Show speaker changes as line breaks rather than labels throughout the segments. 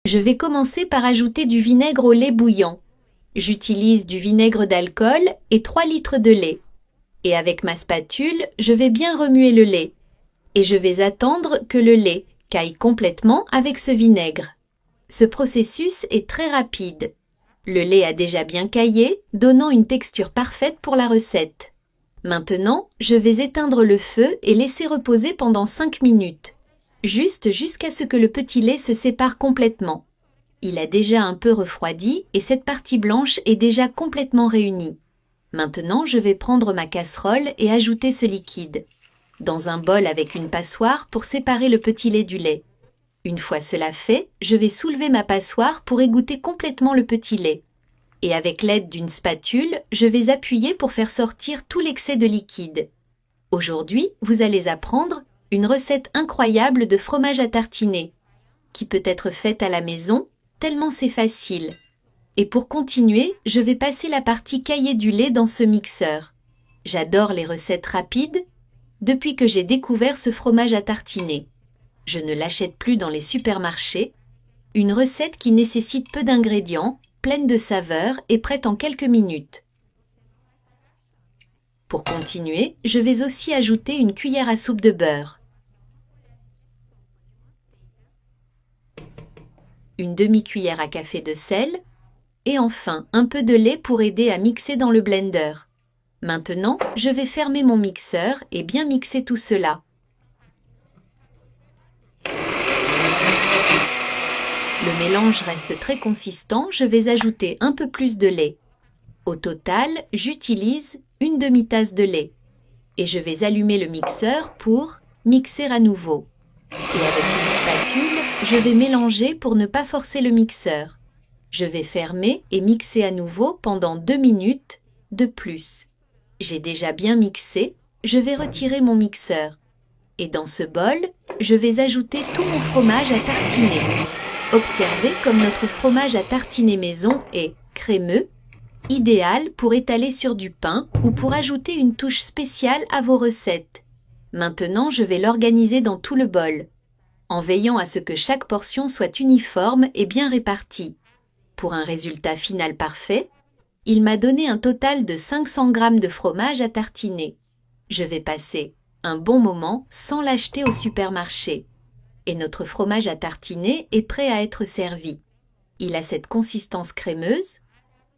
Je vais commencer par ajouter du vinaigre au lait bouillant. J'utilise du vinaigre d'alcool et 3 litres de lait. Et avec ma spatule, je vais bien remuer le lait. Et je vais attendre que le lait caille complètement avec ce vinaigre. Ce processus est très rapide. Le lait a déjà bien caillé, donnant une texture parfaite pour la recette. Maintenant, je vais éteindre le feu et laisser reposer pendant 5 minutes, juste jusqu'à ce que le petit lait se sépare complètement. Il a déjà un peu refroidi et cette partie blanche est déjà complètement réunie. Maintenant, je vais prendre ma casserole et ajouter ce liquide dans un bol avec une passoire pour séparer le petit lait du lait. Une fois cela fait, je vais soulever ma passoire pour égoutter complètement le petit lait. Et avec l'aide d'une spatule, je vais appuyer pour faire sortir tout l'excès de liquide. Aujourd'hui, vous allez apprendre une recette incroyable de fromage à tartiner, qui peut être faite à la maison, tellement c'est facile. Et pour continuer, je vais passer la partie caillée du lait dans ce mixeur. J'adore les recettes rapides depuis que j'ai découvert ce fromage à tartiner. Je ne l'achète plus dans les supermarchés. Une recette qui nécessite peu d'ingrédients, pleine de saveurs et prête en quelques minutes. Pour continuer, je vais aussi ajouter une cuillère à soupe de beurre, une demi-cuillère à café de sel et enfin un peu de lait pour aider à mixer dans le blender. Maintenant, je vais fermer mon mixeur et bien mixer tout cela. Le mélange reste très consistant, je vais ajouter un peu plus de lait. Au total, j'utilise une demi-tasse de lait. Et je vais allumer le mixeur pour mixer à nouveau. Et avec une spatule, je vais mélanger pour ne pas forcer le mixeur. Je vais fermer et mixer à nouveau pendant 2 minutes de plus. J'ai déjà bien mixé, je vais retirer mon mixeur. Et dans ce bol, je vais ajouter tout mon fromage à tartiner. Observez comme notre fromage à tartiner maison est crémeux, idéal pour étaler sur du pain ou pour ajouter une touche spéciale à vos recettes. Maintenant, je vais l'organiser dans tout le bol, en veillant à ce que chaque portion soit uniforme et bien répartie. Pour un résultat final parfait, il m'a donné un total de 500 g de fromage à tartiner. Je vais passer un bon moment sans l'acheter au supermarché. Et notre fromage à tartiner est prêt à être servi. Il a cette consistance crémeuse.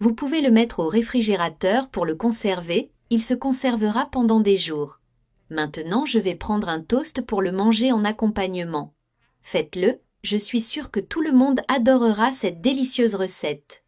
Vous pouvez le mettre au réfrigérateur pour le conserver, il se conservera pendant des jours. Maintenant, je vais prendre un toast pour le manger en accompagnement. Faites-le, je suis sûre que tout le monde adorera cette délicieuse recette.